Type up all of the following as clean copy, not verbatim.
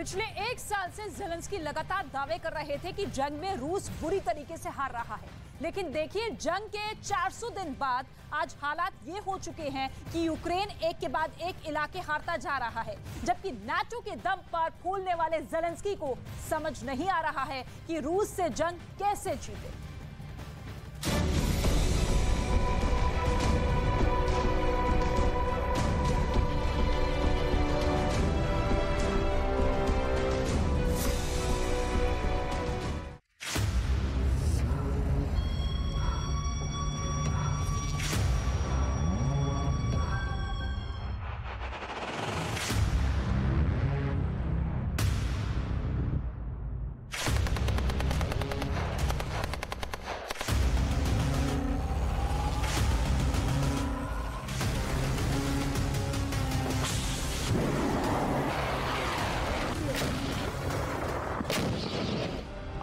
पिछले एक साल से ज़ेलेंस्की लगातार दावे कर रहे थे कि जंग में रूस बुरी तरीके से हार रहा है, लेकिन देखिए जंग के 400 दिन बाद आज हालात ये हो चुके हैं कि यूक्रेन एक के बाद एक इलाके हारता जा रहा है, जबकि नाटो के दम पर फूलने वाले ज़ेलेंस्की को समझ नहीं आ रहा है कि रूस से जंग कैसे जीते।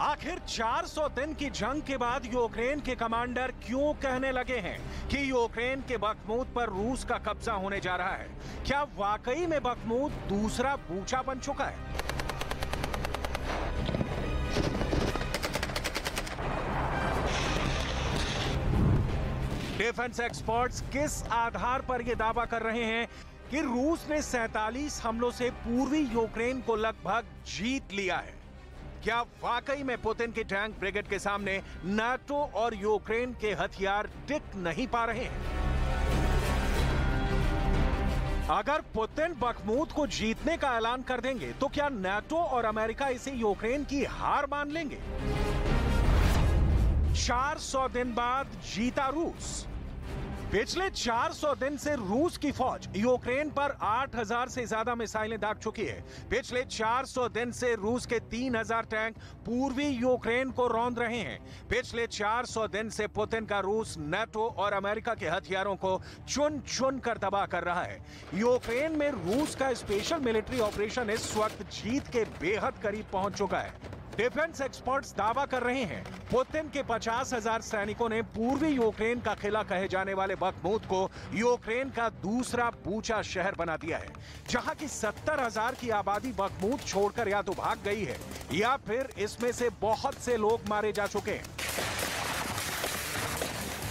आखिर 400 दिन की जंग के बाद यूक्रेन के कमांडर क्यों कहने लगे हैं कि यूक्रेन के बखमूत पर रूस का कब्जा होने जा रहा है? क्या वाकई में बखमूत दूसरा बूचा बन चुका है? डिफेंस एक्सपर्ट्स किस आधार पर यह दावा कर रहे हैं कि रूस ने 47 हमलों से पूर्वी यूक्रेन को लगभग जीत लिया है? क्या वाकई में पुतिन की टैंक ब्रिगेड के सामने नाटो और यूक्रेन के हथियार टिक नहीं पा रहे हैं? अगर पुतिन बखमूत को जीतने का ऐलान कर देंगे तो क्या नाटो और अमेरिका इसे यूक्रेन की हार मान लेंगे? 400 दिन बाद जीता रूस। पिछले 400 दिन से रूस की फौज यूक्रेन पर 8000 से ज्यादा मिसाइलें दाग चुकी है। पिछले 400 दिन से रूस के 3000 टैंक पूर्वी यूक्रेन को रौंद रहे हैं। पिछले 400 दिन से पुतिन का रूस नाटो और अमेरिका के हथियारों को चुन चुन कर तबाह कर रहा है। यूक्रेन में रूस का स्पेशल मिलिट्री ऑपरेशन इस वक्त जीत के बेहद करीब पहुंच चुका है। डिफेंस एक्सपर्ट्स दावा कर रहे हैं पुतिन के 50,000 सैनिकों ने पूर्वी यूक्रेन का किला कहे जाने वाले बखमूत को यूक्रेन का दूसरा बूचा शहर बना दिया है, जहां की 70,000 की आबादी बखमूत छोड़कर या तो भाग गई है या फिर इसमें से बहुत से लोग मारे जा चुके हैं।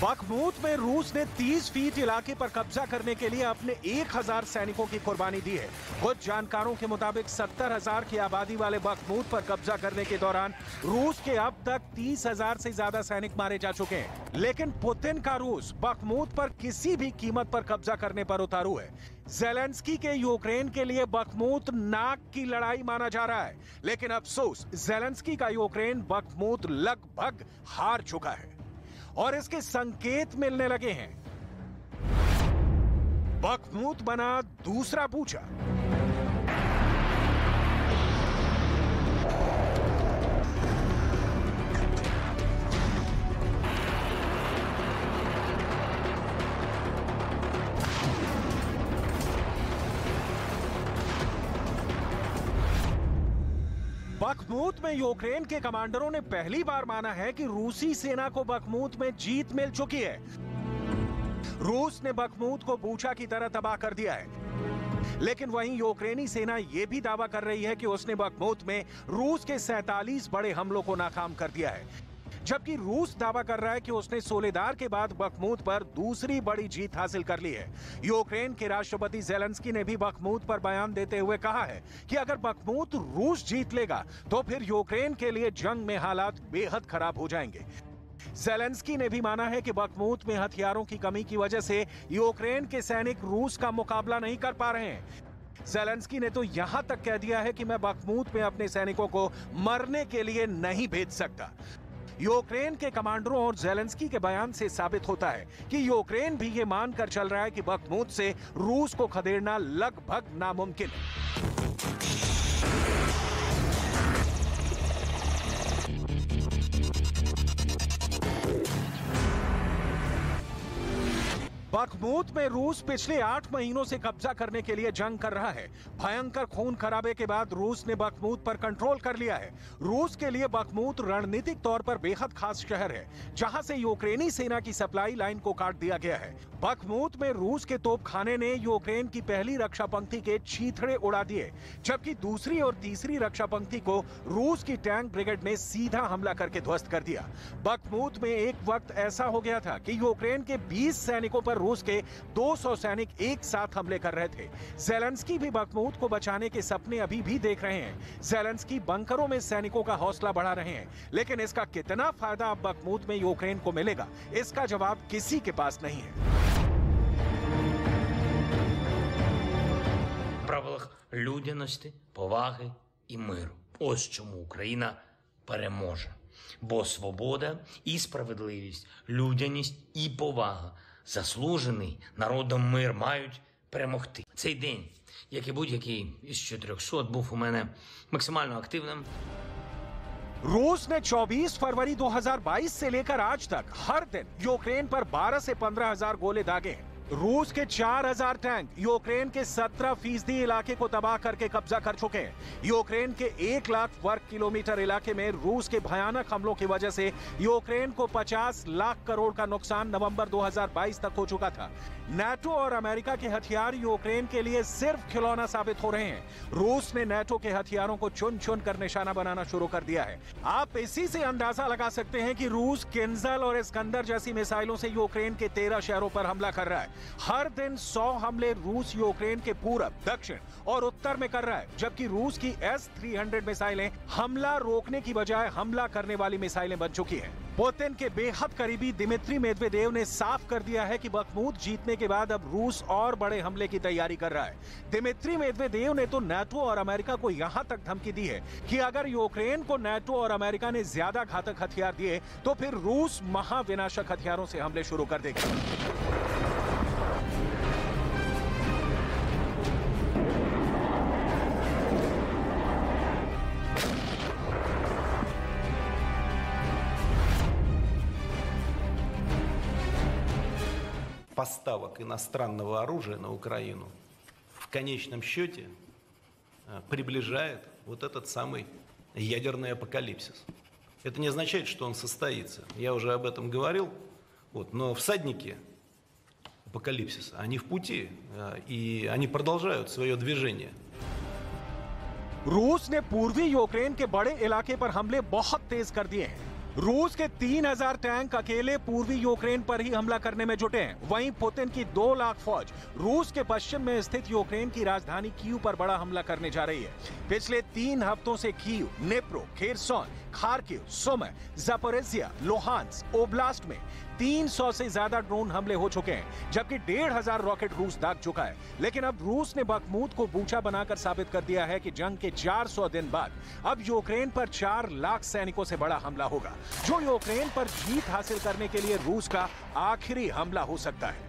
बखमूत में रूस ने 30 फीट इलाके पर कब्जा करने के लिए अपने 1000 सैनिकों की कुर्बानी दी है। कुछ जानकारों के मुताबिक 70,000 की आबादी वाले बखमूत पर कब्जा करने के दौरान रूस के अब तक 30,000 से ज्यादा सैनिक मारे जा चुके हैं। लेकिन पुतिन का रूस बखमूत पर किसी भी कीमत पर कब्जा करने पर उतारू है। ज़ेलेंस्की के यूक्रेन के लिए बखमूत नाक की लड़ाई माना जा रहा है, लेकिन अफसोस ज़ेलेंस्की का यूक्रेन बखमूत लगभग हार चुका है और इसके संकेत मिलने लगे हैं। बखमूत बना दूसरा बूचा। बखमूत में यूक्रेन के कमांडरों ने पहली बार माना है कि रूसी सेना को बखमूत में जीत मिल चुकी है। रूस ने बखमूत को बूचा की तरह तबाह कर दिया है, लेकिन वहीं यूक्रेनी सेना यह भी दावा कर रही है कि उसने बखमूत में रूस के 47 बड़े हमलों को नाकाम कर दिया है, जबकि रूस दावा कर रहा है कि उसने सोलेदार के बाद बखमूत पर दूसरी बड़ी जीत हासिल कर ली है। यूक्रेन के राष्ट्रपति ज़ेलेंस्की ने भी बखमूत पर बयान देते हुए कहा है कि अगर बखमूत रूस जीत लेगा तो फिर यूक्रेन के लिए जंग में हालात बेहद खराब हो जाएंगे। ज़ेलेंस्की ने भी माना है कि बखमूत में हथियारों की कमी की वजह से यूक्रेन के सैनिक रूस का मुकाबला नहीं कर पा रहे हैं। ज़ेलेंस्की ने तो यहां तक कह दिया है कि मैं बखमूत में अपने सैनिकों को मरने के लिए नहीं भेज सकता। यूक्रेन के कमांडरों और ज़ेलेंस्की के बयान से साबित होता है कि यूक्रेन भी ये मानकर चल रहा है कि बखमूत से रूस को खदेड़ना लगभग नामुमकिन है। बखमूत में रूस पिछले 8 महीनों से कब्जा करने के लिए जंग कर रहा है। भयंकर खून खराबे के बाद रूस ने बखमूत पर कंट्रोल कर लिया है। रूस के लिए बखमूत रणनीतिक तौर पर बेहद खास शहर है, जहां से यूक्रेनी सेना की सप्लाई लाइन को काट दिया गया है। बखमूत में रूस के तोपखाने ने यूक्रेन की पहली रक्षा पंक्ति के चीथड़े उड़ा दिए, जबकि दूसरी और तीसरी रक्षा पंक्ति को रूस की टैंक ब्रिगेड ने सीधा हमला करके ध्वस्त कर दिया। बखमूत में एक वक्त ऐसा हो गया था कि यूक्रेन के 20 सैनिकों पर रूस के 200 सैनिक एक साथ हमले कर रहे थे। ज़ेलेंस्की भी बखमूत को बचाने के सपने अभी भी देख रहे हैं। ज़ेलेंस्की बंकरों में सैनिकों का हौसला बढ़ा रहे हैं, लेकिन इसका कितना फायदा अब बखमूत में यूक्रेन को मिलेगा, इसका जवाब किसी के पास नहीं है। Правилах людяності, поваги і миру. Ось чому Україна переможе. Бо свобода і справедливість, людяність і повага, заслужений народом мир мають перемогти. Цей день, як і будь-який із 400, був у мене максимально активним. रूस ने 24 फरवरी 2022 से लेकर आज तक हर दिन यूक्रेन पर 12 से 15 हजार गोले दागे हैं। रूस के 4000 टैंक यूक्रेन के 17% इलाके को तबाह करके कब्जा कर चुके हैं। यूक्रेन के 1 लाख वर्ग किलोमीटर इलाके में रूस के भयानक हमलों की वजह से यूक्रेन को 50 लाख करोड़ का नुकसान नवंबर 2022 तक हो चुका था। नाटो और अमेरिका के हथियार यूक्रेन के लिए सिर्फ खिलौना साबित हो रहे हैं। रूस ने नाटो के हथियारों को चुन चुन कर निशाना बनाना शुरू कर दिया है। आप इसी से अंदाजा लगा सकते हैं कि रूस किंजल और इस्कंदर जैसी मिसाइलों से यूक्रेन के 13 शहरों पर हमला कर रहा है। हर दिन 100 हमले रूस यूक्रेन के पूरब, दक्षिण और उत्तर में कर रहा है, जबकि रूस की S-300 मिसाइलें हमला रोकने की बजाय हमला करने वाली मिसाइलें बन चुकी हैं। पुतिन के बेहद करीबी दिमित्री मेदवेदेव ने साफ कर दिया है कि बखमूत जीतने के बाद अब रूस और बड़े हमले की तैयारी कर रहा है। दिमित्री मेदवेदेव ने तो नाटो और अमेरिका को यहां तक धमकी दी है कि अगर यूक्रेन को नाटो और अमेरिका ने ज्यादा घातक हथियार दिए तो फिर रूस महाविनाशक हथियारों से हमले शुरू कर देगा। Поставок иностранного оружия на Украину в конечном счете приближает вот этот самый ядерный апокалипсис. Это не означает, что он состоится. Я уже об этом говорил. Но всадники апокалипсиса, они в пути, и они продолжают свое движение. रूस ने पूर्वी यूक्रेन के बड़े इलाके पर हमले बहुत तेज कर दिए हैं। रूस के 3000 टैंक अकेले पूर्वी यूक्रेन पर ही हमला करने में जुटे हैं। वहीं पुतिन की 2 लाख फौज रूस के पश्चिम में स्थित यूक्रेन की राजधानी कीव पर बड़ा हमला करने जा रही है। पिछले 3 हफ्तों से Kyiv, Dnipro, Kherson, Kharkiv, Sumy, Zaporizhzhia, Luhansk oblast में 300 से ज्यादा ड्रोन हमले हो चुके हैं, जबकि 1500 रॉकेट रूस दाग चुका है। लेकिन अब रूस ने बखमूत को बूचा बनाकर साबित कर दिया है कि जंग के 400 दिन बाद अब यूक्रेन पर 4 लाख सैनिकों से बड़ा हमला होगा, जो यूक्रेन पर जीत हासिल करने के लिए रूस का आखिरी हमला हो सकता है।